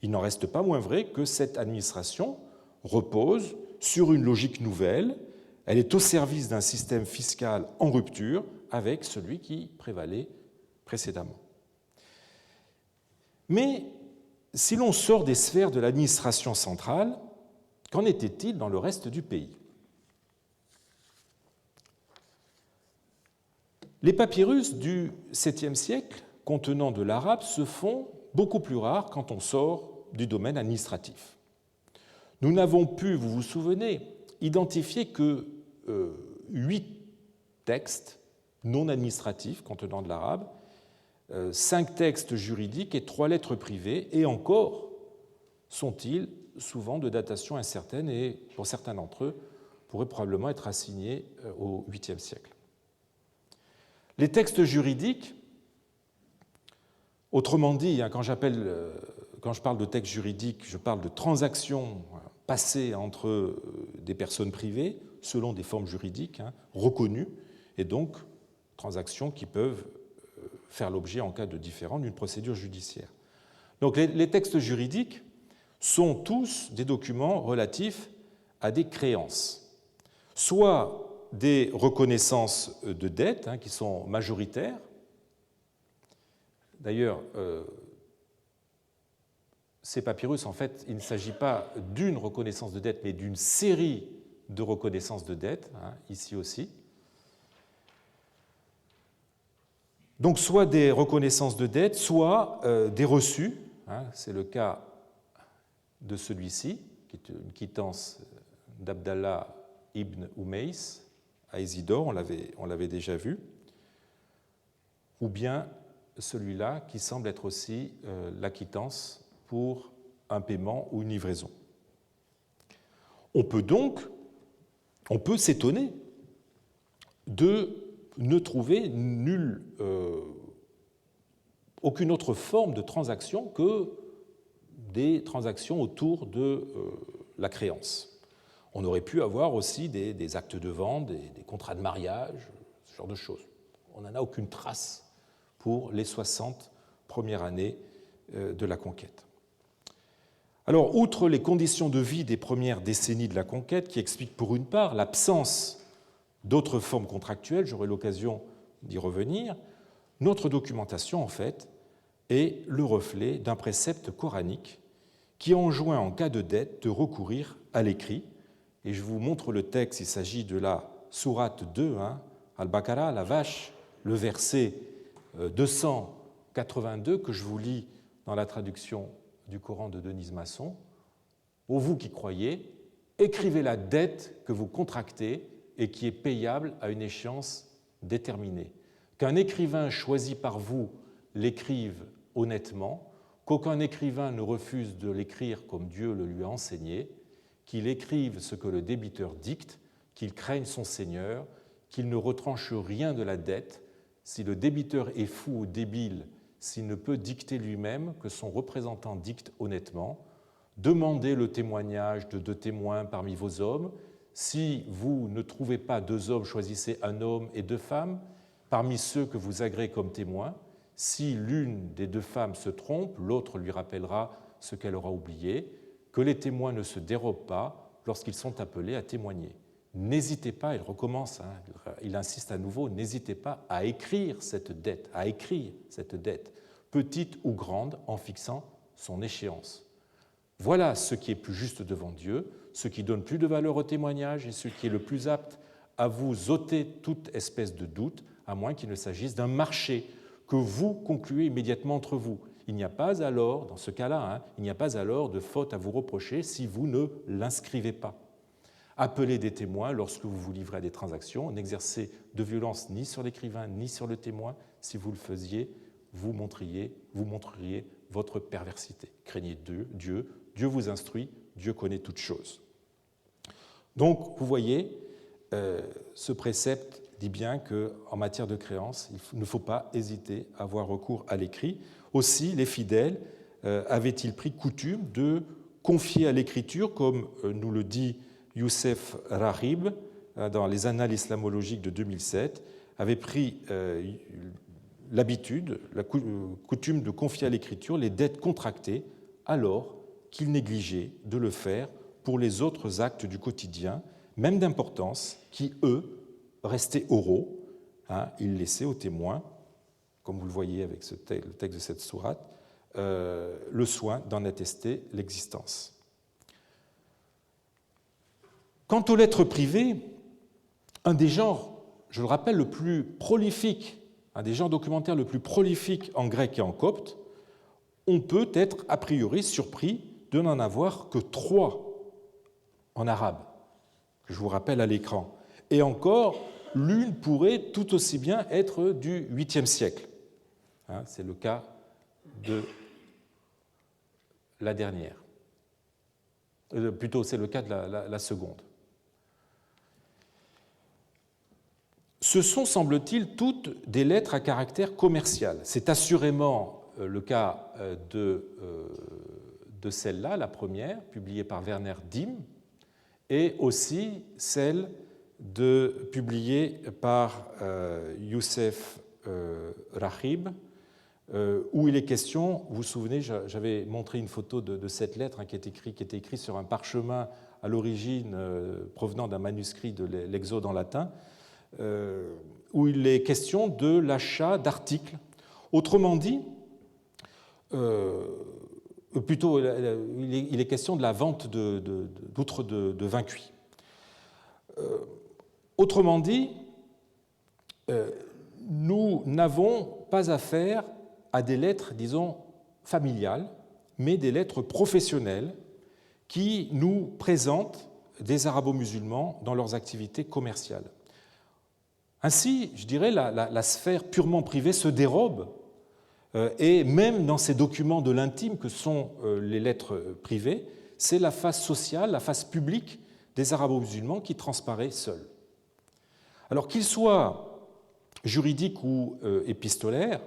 Il n'en reste pas moins vrai que cette administration repose sur une logique nouvelle, elle est au service d'un système fiscal en rupture avec celui qui prévalait précédemment. Mais si l'on sort des sphères de l'administration centrale, qu'en était-il dans le reste du pays ? Les papyrus du 7e siècle contenant de l'arabe se font beaucoup plus rare quand on sort du domaine administratif. Nous n'avons pu, vous vous souvenez, identifier que 8 textes non administratifs contenant de l'arabe, 5 textes juridiques et 3 lettres privées, et encore sont-ils souvent de datation incertaine et, pour certains d'entre eux, pourraient probablement être assignés au 8e siècle. Les textes juridiques, autrement dit, quand je parle de textes juridiques, je parle de transactions passées entre des personnes privées selon des formes juridiques reconnues, et donc transactions qui peuvent faire l'objet, en cas de différend, d'une procédure judiciaire. Donc les textes juridiques sont tous des documents relatifs à des créances, soit des reconnaissances de dettes qui sont majoritaires. D'ailleurs, ces papyrus, en fait, il ne s'agit pas d'une reconnaissance de dette, mais d'une série de reconnaissances de dettes, ici aussi. Donc, soit des reconnaissances de dettes, soit des reçus. C'est le cas de celui-ci, qui est une quittance d'Abdallah ibn Umays à Isidore, on l'avait déjà vu, ou bien celui-là qui semble être aussi la quittance pour un paiement ou une livraison. On peut s'étonner de ne trouver aucune autre forme de transaction que des transactions autour de la créance. On aurait pu avoir aussi des actes de vente, des contrats de mariage, ce genre de choses. On n'en a aucune trace pour les 60 premières années de la conquête. Alors, outre les conditions de vie des premières décennies de la conquête, qui expliquent pour une part l'absence d'autres formes contractuelles, j'aurai l'occasion d'y revenir, notre documentation, en fait, est le reflet d'un précepte coranique qui enjoint, en cas de dette, de recourir à l'écrit. Et je vous montre le texte, il s'agit de la sourate 2, Al-Baqarah, la vache, le verset 282, que je vous lis dans la traduction du Coran de Denise Masson. Ô vous qui croyez, écrivez la dette que vous contractez et qui est payable à une échéance déterminée. Qu'un écrivain choisi par vous l'écrive honnêtement, qu'aucun écrivain ne refuse de l'écrire comme Dieu le lui a enseigné, qu'il écrive ce que le débiteur dicte, qu'il craigne son Seigneur, qu'il ne retranche rien de la dette. Si le débiteur est fou ou débile, s'il ne peut dicter lui-même, que son représentant dicte honnêtement. Demandez le témoignage de 2 témoins parmi vos hommes. Si vous ne trouvez pas 2 hommes, choisissez un homme et 2 femmes parmi ceux que vous agréez comme témoins. Si l'une des 2 femmes se trompe, l'autre lui rappellera ce qu'elle aura oublié. Que les témoins ne se dérobent pas lorsqu'ils sont appelés à témoigner. N'hésitez pas, il recommence, il insiste à nouveau, n'hésitez pas à écrire cette dette, petite ou grande, en fixant son échéance. Voilà ce qui est plus juste devant Dieu, ce qui donne plus de valeur au témoignage et ce qui est le plus apte à vous ôter toute espèce de doute, à moins qu'il ne s'agisse d'un marché que vous concluez immédiatement entre vous. Il n'y a pas alors, dans ce cas-là, il n'y a pas alors de faute à vous reprocher si vous ne l'inscrivez pas. Appelez des témoins lorsque vous vous livrez à des transactions. N'exercez de violence ni sur l'écrivain ni sur le témoin. Si vous le faisiez, vous montreriez votre perversité. Craignez Dieu, Dieu vous instruit, Dieu connaît toutes choses. Donc, vous voyez, ce précepte dit bien qu'en matière de créance, il ne faut pas hésiter à avoir recours à l'écrit. Aussi, les fidèles avaient-ils pris coutume de confier à l'écriture, comme nous le dit Youssef Rahib dans les Annales islamologiques de 2007, avait pris l'habitude, la coutume de confier à l'écriture les dettes contractées alors qu'il négligeait de le faire pour les autres actes du quotidien, même d'importance, qui, eux, restaient oraux. Ils laissaient aux témoins, comme vous le voyez avec le texte de cette sourate, le soin d'en attester l'existence. Quant aux lettres privées, un des genres, je le rappelle, le plus prolifique, un des genres documentaires le plus prolifique en grec et en copte, on peut être a priori surpris de n'en avoir que 3 en arabe, que je vous rappelle à l'écran. Et encore, l'une pourrait tout aussi bien être du 8e siècle. C'est le cas de la dernière. Plutôt, c'est le cas de la seconde. Ce sont, semble-t-il, toutes des lettres à caractère commercial. C'est assurément le cas de celle-là, la première, publiée par Werner Dimm, et aussi celle publiée par Youssef Rahib, où il est question, vous vous souvenez, j'avais montré une photo de cette lettre qui était écrite sur un parchemin à l'origine provenant d'un manuscrit de l'Exode en latin, où il est question de l'achat d'articles. Autrement dit, plutôt, il est question de la vente d'outres de vin cuit. Autrement dit, nous n'avons pas affaire à des lettres, disons, familiales, mais des lettres professionnelles qui nous présentent des arabo-musulmans dans leurs activités commerciales. Ainsi, je dirais, la sphère purement privée se dérobe, et même dans ces documents de l'intime que sont les lettres privées, c'est la face sociale, la face publique des arabo-musulmans qui transparaît seule. Alors qu'ils soient juridiques ou épistolaires,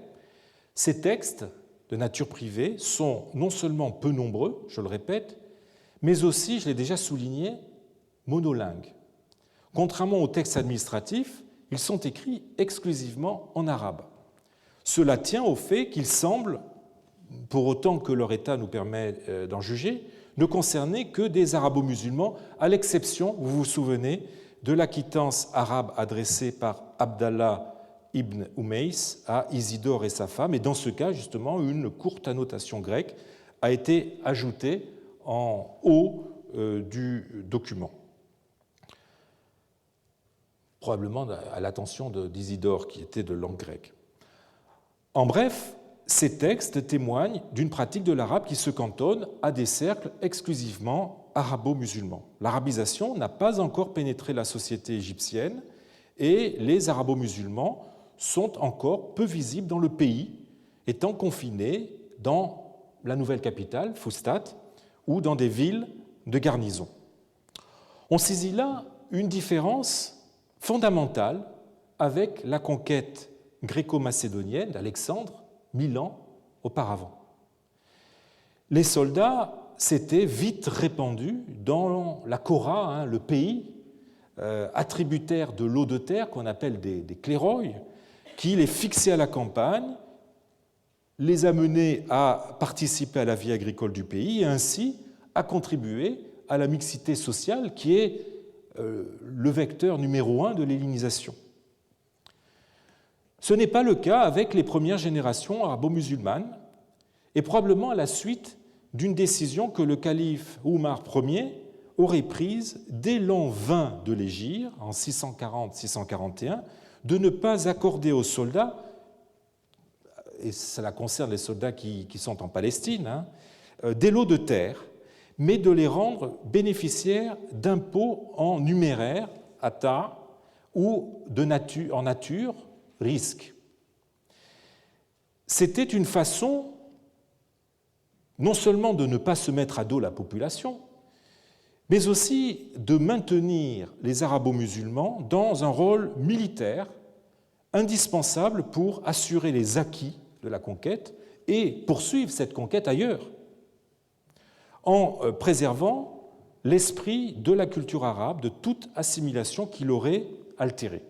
ces textes de nature privée sont non seulement peu nombreux, je le répète, mais aussi, je l'ai déjà souligné, monolingues. Contrairement aux textes administratifs, ils sont écrits exclusivement en arabe. Cela tient au fait qu'ils semblent, pour autant que leur état nous permet d'en juger, ne concerner que des arabo-musulmans, à l'exception, vous vous souvenez, de la quittance arabe adressée par Abdallah ibn Umays à Isidore et sa femme, et dans ce cas, justement, une courte annotation grecque a été ajoutée en haut du document, probablement à l'attention d'Isidore, qui était de langue grecque. En bref, ces textes témoignent d'une pratique de l'arabe qui se cantonne à des cercles exclusivement arabo-musulmans. L'arabisation n'a pas encore pénétré la société égyptienne et les arabo-musulmans sont encore peu visibles dans le pays, étant confinés dans la nouvelle capitale, Fustat, ou dans des villes de garnison. On saisit là une différence fondamentale avec la conquête gréco-macédonienne d'Alexandre, 1000 ans auparavant. Les soldats s'étaient vite répandus dans la Kora, le pays attributaire de l'eau de terre qu'on appelle des cléroïs, qui les fixait à la campagne, les amenait à participer à la vie agricole du pays et ainsi à contribuer à la mixité sociale qui est le vecteur numéro 1 de l'hellénisation. Ce n'est pas le cas avec les premières générations arabo-musulmanes et probablement à la suite d'une décision que le calife Oumar Ier aurait prise dès l'an 20 de l'Hégire, en 640-641, de ne pas accorder aux soldats, et cela concerne les soldats qui sont en Palestine, des lots de terre, mais de les rendre bénéficiaires d'impôts en numéraire, ata, ou en nature, risque. C'était une façon non seulement de ne pas se mettre à dos la population, mais aussi de maintenir les arabo-musulmans dans un rôle militaire indispensable pour assurer les acquis de la conquête et poursuivre cette conquête ailleurs, en préservant l'esprit de la culture arabe de toute assimilation qui l'aurait altérée.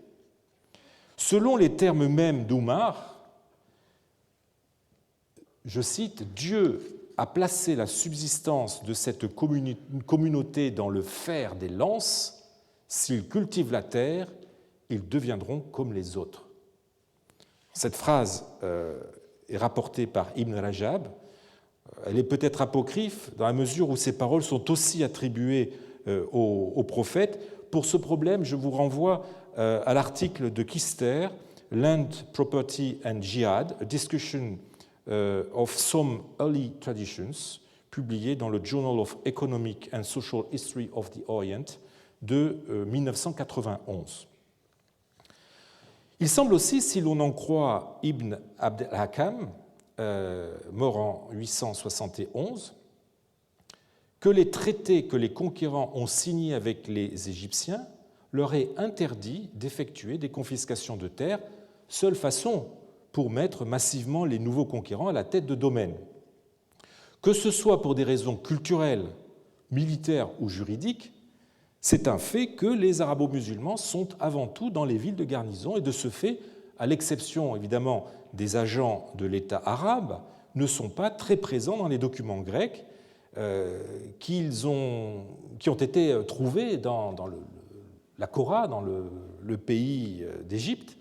Selon les termes mêmes d'Oumar, je cite, « Dieu a placé la subsistance de cette communauté dans le fer des lances. S'ils cultivent la terre, ils deviendront comme les autres. » Cette phrase est rapportée par Ibn Rajab. Elle est peut-être apocryphe dans la mesure où ces paroles sont aussi attribuées au prophète. Pour ce problème, je vous renvoie à l'article de Kister, Land, Property and Jihad, a discussion of Some Early Traditions, publié dans le Journal of Economic and Social History of the Orient de 1991. Il semble aussi, si l'on en croit Ibn Abd al-Hakam, mort en 871, que les traités que les conquérants ont signés avec les Égyptiens leur aient interdit d'effectuer des confiscations de terres, seule façon pour mettre massivement les nouveaux conquérants à la tête de domaines. Que ce soit pour des raisons culturelles, militaires ou juridiques, c'est un fait que les arabo-musulmans sont avant tout dans les villes de garnison et de ce fait, à l'exception évidemment des agents de l'État arabe, ne sont pas très présents dans les documents grecs qui ont été trouvés dans la Korah, dans le pays d'Égypte,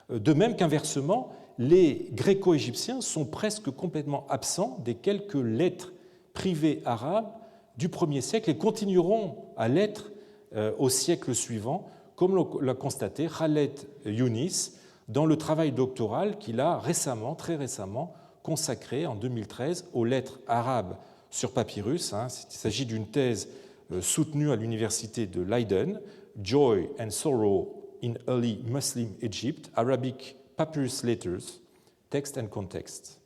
de même qu'inversement, les gréco-égyptiens sont presque complètement absents des quelques lettres privées arabes du 1er siècle et continueront à l'être au siècle suivant, comme l'a constaté Khaled Younis dans le travail doctoral qu'il a récemment, très récemment, consacré en 2013 aux lettres arabes sur papyrus. Il s'agit d'une thèse soutenue à l'université de Leiden, Joy and Sorrow in Early Muslim Egypt, Arabic Papyrus Letters, Text and Context.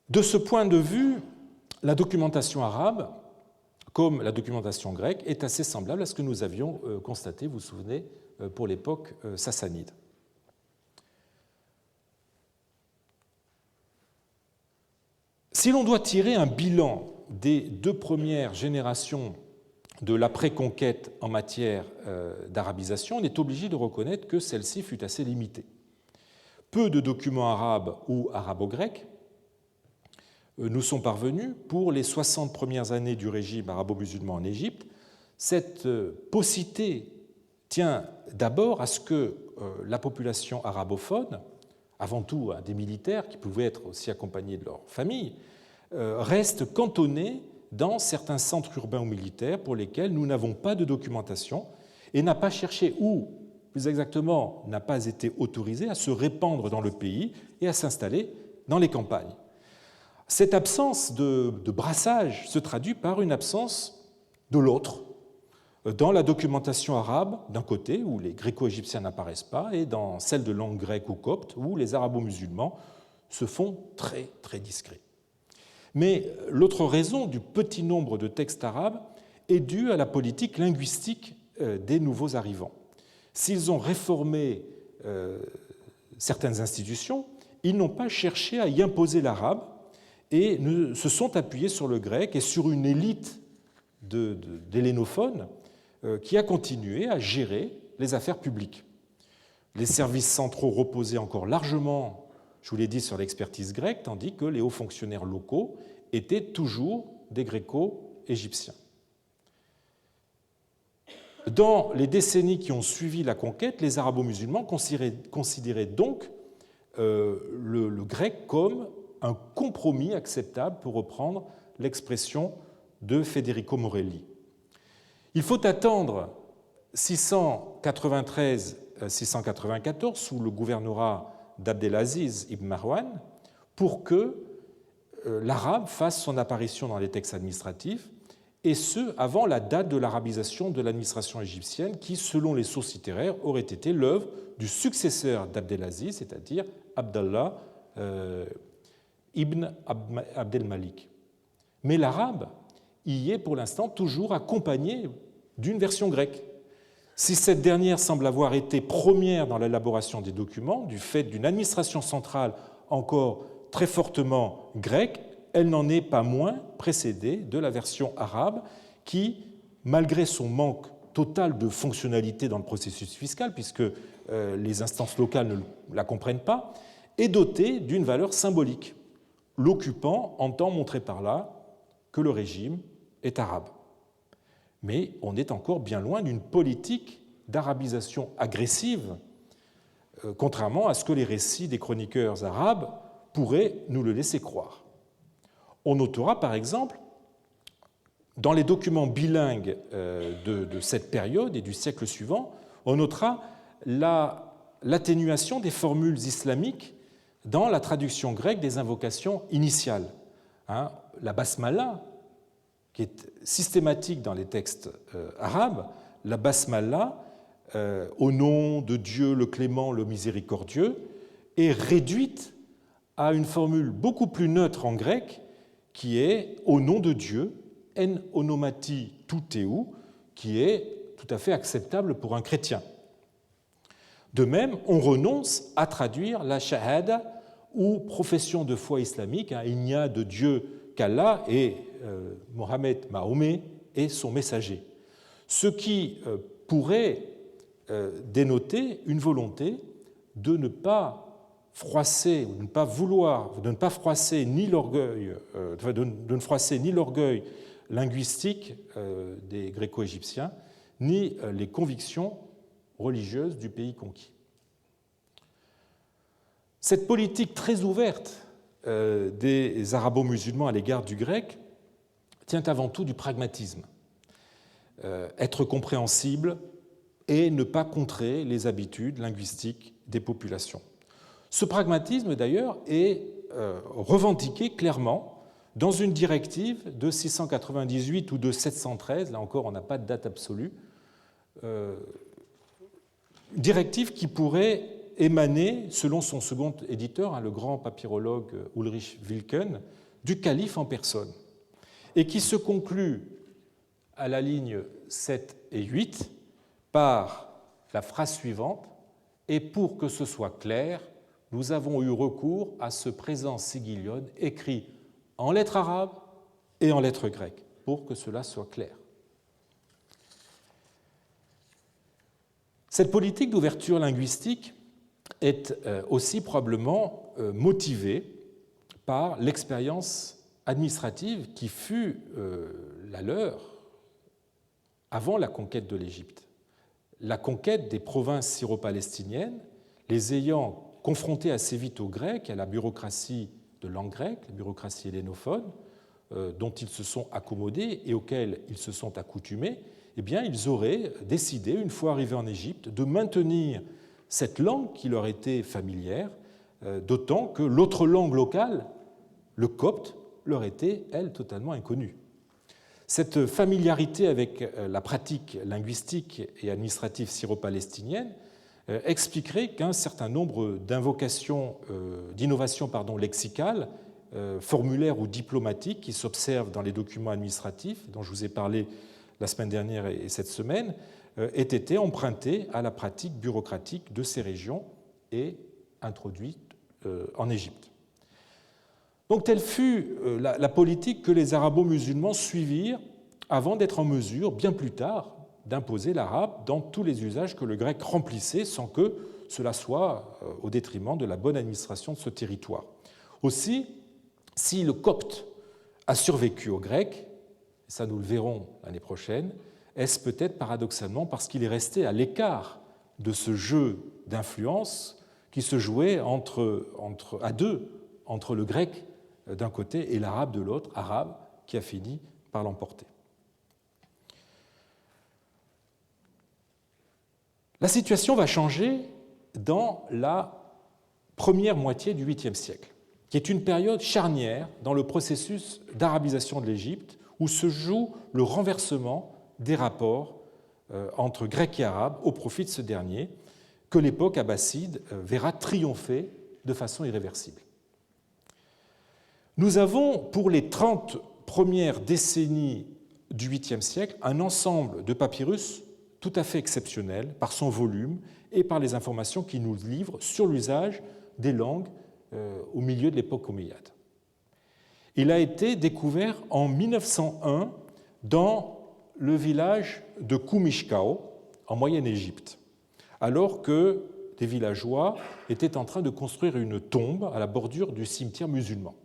De ce point de vue, la documentation arabe, comme la documentation grecque, est assez semblable à ce que nous avions constaté, vous vous souvenez, pour l'époque sassanide. Si l'on doit tirer un bilan des 2 premières générations de l'après-conquête en matière d'arabisation, on est obligé de reconnaître que celle-ci fut assez limitée. Peu de documents arabes ou arabo-grecs nous sont parvenus pour les 60 premières années du régime arabo-musulman en Égypte. Cette paucité tient d'abord à ce que la population arabophone, avant tout des militaires qui pouvaient être aussi accompagnés de leur famille, reste cantonnée dans certains centres urbains ou militaires pour lesquels nous n'avons pas de documentation et n'a pas cherché, ou plus exactement n'a pas été autorisée à se répandre dans le pays et à s'installer dans les campagnes. Cette absence de brassage se traduit par une absence de l'autre dans la documentation arabe d'un côté, où les gréco-égyptiens n'apparaissent pas, et dans celle de langue grecque ou copte, où les arabo-musulmans se font très, très discrets. Mais l'autre raison du petit nombre de textes arabes est due à la politique linguistique des nouveaux arrivants. S'ils ont réformé certaines institutions, ils n'ont pas cherché à y imposer l'arabe et se sont appuyés sur le grec et sur une élite d'hellénophones qui a continué à gérer les affaires publiques. Les services centraux reposaient encore largement, je vous l'ai dit, sur l'expertise grecque, tandis que les hauts fonctionnaires locaux étaient toujours des gréco-égyptiens. Dans les décennies qui ont suivi la conquête, les arabo-musulmans considéraient donc le grec comme un compromis acceptable, pour reprendre l'expression de Federico Morelli. Il faut attendre 693-694, sous le gouvernorat d'Abdelaziz ibn Marwan, pour que l'arabe fasse son apparition dans les textes administratifs, et ce, avant la date de l'arabisation de l'administration égyptienne, qui, selon les sources littéraires, aurait été l'œuvre du successeur d'Abdelaziz, c'est-à-dire Abdallah ibn Abdelmalik. Mais l'arabe y est pour l'instant toujours accompagné d'une version grecque. Si cette dernière semble avoir été première dans l'élaboration des documents, du fait d'une administration centrale encore très fortement grecque, elle n'en est pas moins précédée de la version arabe qui, malgré son manque total de fonctionnalité dans le processus fiscal, puisque les instances locales ne la comprennent pas, est dotée d'une valeur symbolique. L'occupant entend montrer par là que le régime est arabe. Mais on est encore bien loin d'une politique d'arabisation agressive, contrairement à ce que les récits des chroniqueurs arabes pourraient nous le laisser croire. On notera par exemple, dans les documents bilingues de cette période et du siècle suivant, on notera l'atténuation des formules islamiques dans la traduction grecque des invocations initiales. La basmala, qui est systématique dans les textes arabes, la basmala, au nom de Dieu le clément, le miséricordieux, est réduite à une formule beaucoup plus neutre en grec, qui est au nom de Dieu, en onomati tou théou, qui est tout à fait acceptable pour un chrétien. De même, on renonce à traduire la shahada ou profession de foi islamique. Il n'y a de Dieu qu'Allah et Mohammed, Mahomet est son messager. Ce qui pourrait dénoter une volonté de ne pas froisser, ou de ne pas vouloir, de ne pas froisser ni l'orgueil, de ne froisser ni l'orgueil linguistique des Gréco-égyptiens, ni les convictions religieuses du pays conquis. Cette politique très ouverte des arabo-musulmans à l'égard du grec tient avant tout du pragmatisme. Être compréhensible et ne pas contrer les habitudes linguistiques des populations. Ce pragmatisme, d'ailleurs, est revendiqué clairement dans une directive de 698 ou de 713, là encore on n'a pas de date absolue, directive qui pourrait émaner, selon son second éditeur, le grand papyrologue Ulrich Wilken, du calife en personne, et qui se conclut à la ligne 7 et 8 par la phrase suivante « Et pour que ce soit clair, nous avons eu recours à ce présent sigillion écrit en lettres arabes et en lettres grecques, pour que cela soit clair. » Cette politique d'ouverture linguistique est aussi probablement motivée par l'expérience administrative qui fut la leur avant la conquête de l'Égypte. La conquête des provinces syro-palestiniennes, les ayant confrontés assez vite aux Grecs, à la bureaucratie de langue grecque, la bureaucratie hellénophone, dont ils se sont accommodés et auxquels ils se sont accoutumés, eh bien, ils auraient décidé, une fois arrivés en Égypte, de maintenir cette langue qui leur était familière, d'autant que l'autre langue locale, le copte, leur était, elle, totalement inconnue. Cette familiarité avec la pratique linguistique et administrative syro-palestinienne expliquerait qu'un certain nombre d'innovations lexicales, formulaires ou diplomatiques qui s'observent dans les documents administratifs, dont je vous ai parlé la semaine dernière et cette semaine, aient été empruntées à la pratique bureaucratique de ces régions et introduites en Égypte. Donc telle fut la politique que les arabo-musulmans suivirent avant d'être en mesure, bien plus tard, d'imposer l'arabe dans tous les usages que le grec remplissait sans que cela soit au détriment de la bonne administration de ce territoire. Aussi, si le copte a survécu au grec, ça nous le verrons l'année prochaine, est-ce peut-être paradoxalement parce qu'il est resté à l'écart de ce jeu d'influence qui se jouait à deux entre le grec d'un côté et l'arabe de l'autre, arabe qui a fini par l'emporter. La situation va changer dans la première moitié du 8e siècle, qui est une période charnière dans le processus d'arabisation de l'Égypte, où se joue le renversement des rapports entre Grecs et Arabes au profit de ce dernier, que l'époque abbasside verra triompher de façon irréversible. Nous avons, pour les 30 premières décennies du 8e siècle, un ensemble de papyrus tout à fait exceptionnel par son volume et par les informations qu'il nous livre sur l'usage des langues au milieu de l'époque omeyyade. Il a été découvert en 1901 dans le village de Koumishkao, en Moyenne-Égypte, alors que des villageois étaient en train de construire une tombe à la bordure du cimetière musulman.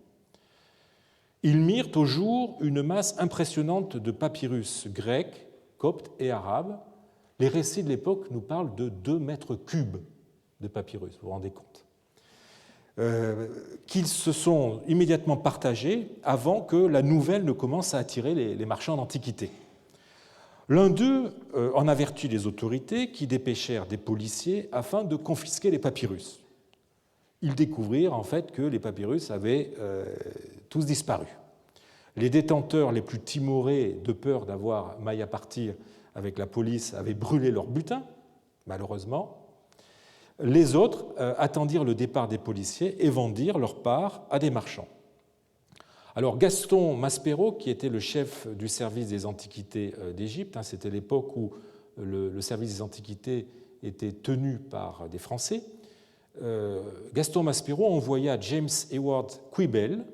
Ils mirent au jour une masse impressionnante de papyrus grecs, coptes et arabes. Les récits de l'époque nous parlent de 2 mètres cubes de papyrus, vous vous rendez compte, qu'ils se sont immédiatement partagés avant que la nouvelle ne commence à attirer les marchands d'antiquités. L'un d'eux en avertit les autorités qui dépêchèrent des policiers afin de confisquer les papyrus. ils découvrirent en fait que les papyrus avaient tous disparu. Les détenteurs les plus timorés, de peur d'avoir maille à partir avec la police, avaient brûlé leur butin, malheureusement. Les autres attendirent le départ des policiers et vendirent leur part à des marchands. Alors Gaston Maspero, qui était le chef du service des antiquités d'Égypte, c'était l'époque où le service des antiquités était tenu par des Français, Gaston Maspero envoya James Ewart Quibell,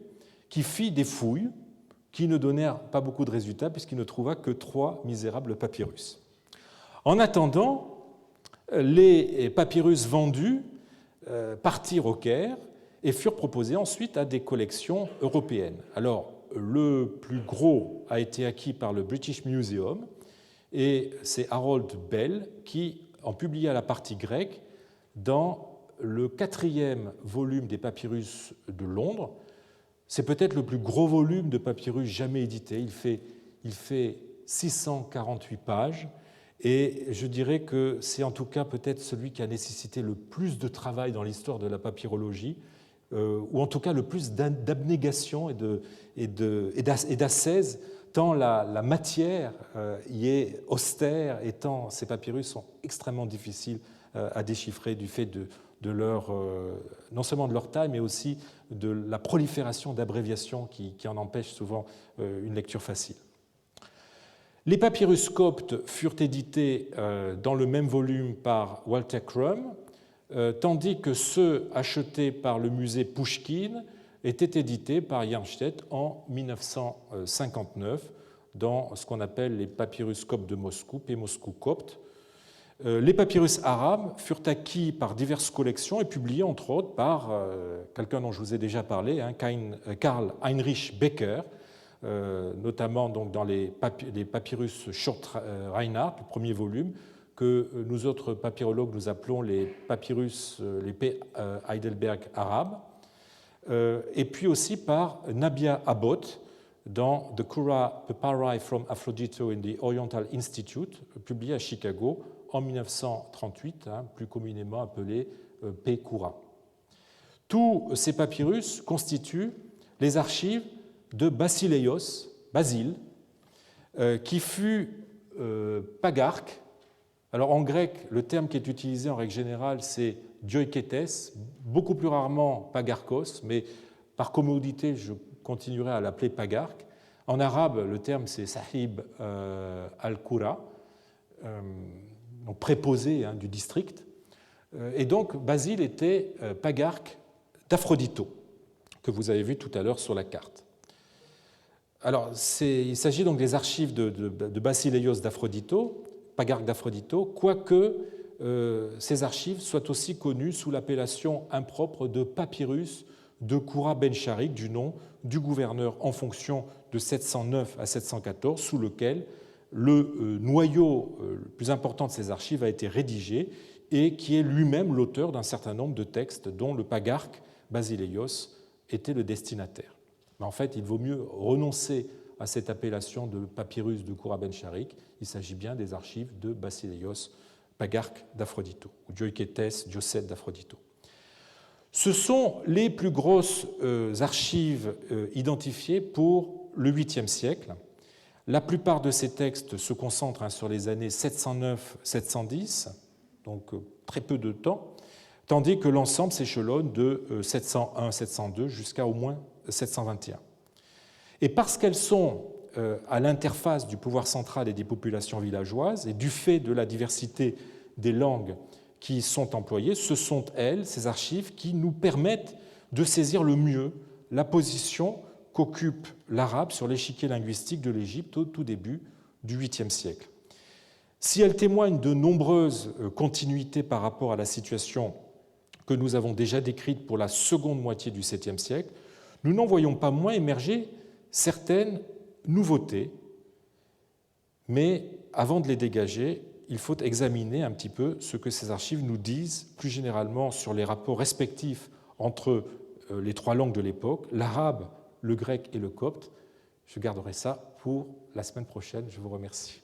qui fit des fouilles qui ne donnèrent pas beaucoup de résultats puisqu'il ne trouva que 3 misérables papyrus. En attendant, les papyrus vendus partirent au Caire et furent proposés ensuite à des collections européennes. Alors, le plus gros a été acquis par le British Museum et c'est Harold Bell qui en publia la partie grecque dans le 4e volume des papyrus de Londres. C'est peut-être le plus gros volume de papyrus jamais édité. Il fait 648 pages. Et je dirais que c'est en tout cas peut-être celui qui a nécessité le plus de travail dans l'histoire de la papyrologie, ou en tout cas le plus d'abnégation et d'ascèse, tant la matière y est austère et tant ces papyrus sont extrêmement difficiles à déchiffrer du fait de leur, non seulement de leur taille, mais aussi de la prolifération d'abréviations qui en empêchent souvent une lecture facile. Les papyrus coptes furent édités dans le même volume par Walter Crum, tandis que ceux achetés par le musée Pouchkine étaient édités par Jarnstedt en 1959 dans ce qu'on appelle les papyrus coptes de Moscou, P. Moscou copte. Les papyrus arabes furent acquis par diverses collections et publiés entre autres par quelqu'un dont je vous ai déjà parlé, Karl Heinrich Becker, notamment donc dans les papyrus Short-Reinhardt, le premier volume, que nous autres papyrologues nous appelons les papyrus, les P. Heidelberg arabes, et puis aussi par Nabia Abbott dans The Qurra Papyri from Aphrodito in the Oriental Institute, publié à Chicago en 1938, plus communément appelé P. Qurra. Tous ces papyrus constituent les archives de Basileios, Basile, qui fut pagarque. Alors en grec, le terme qui est utilisé en règle générale, c'est dioiketes, beaucoup plus rarement pagarkos, mais par commodité, je continuerai à l'appeler pagarque. En arabe, le terme c'est sahib al-Qura, donc préposé du district. Et donc Basile était pagarque d'Aphrodito, que vous avez vu tout à l'heure sur la carte. Alors, il s'agit donc des archives de Basileios d'Aphrodito, pagarque d'Aphrodito, quoique ces archives soient aussi connues sous l'appellation impropre de papyrus de Qurra ben Sharik, du nom du gouverneur en fonction de 709 à 714, sous lequel le noyau le plus important de ces archives a été rédigé et qui est lui-même l'auteur d'un certain nombre de textes dont le pagarque Basileios était le destinataire. Mais en fait, il vaut mieux renoncer à cette appellation de papyrus de Qurra ben Sharik. Il s'agit bien des archives de Basileios, pagarque d'Aphrodito, ou Dioiketes, diocète d'Aphrodito. Ce sont les plus grosses archives identifiées pour le 8e siècle. La plupart de ces textes se concentrent sur les années 709-710, donc très peu de temps, tandis que l'ensemble s'échelonne de 701-702 jusqu'à au moins 721. Et parce qu'elles sont à l'interface du pouvoir central et des populations villageoises, et du fait de la diversité des langues qui sont employées, ce sont elles, ces archives, qui nous permettent de saisir le mieux la position qu'occupe l'arabe sur l'échiquier linguistique de l'Égypte au tout début du 8e siècle. Si elles témoignent de nombreuses continuités par rapport à la situation que nous avons déjà décrite pour la seconde moitié du 7e siècle, nous n'en voyons pas moins émerger certaines nouveautés, mais avant de les dégager, il faut examiner un petit peu ce que ces archives nous disent plus généralement sur les rapports respectifs entre les 3 langues de l'époque, l'arabe, le grec et le copte. Je garderai ça pour la semaine prochaine. Je vous remercie.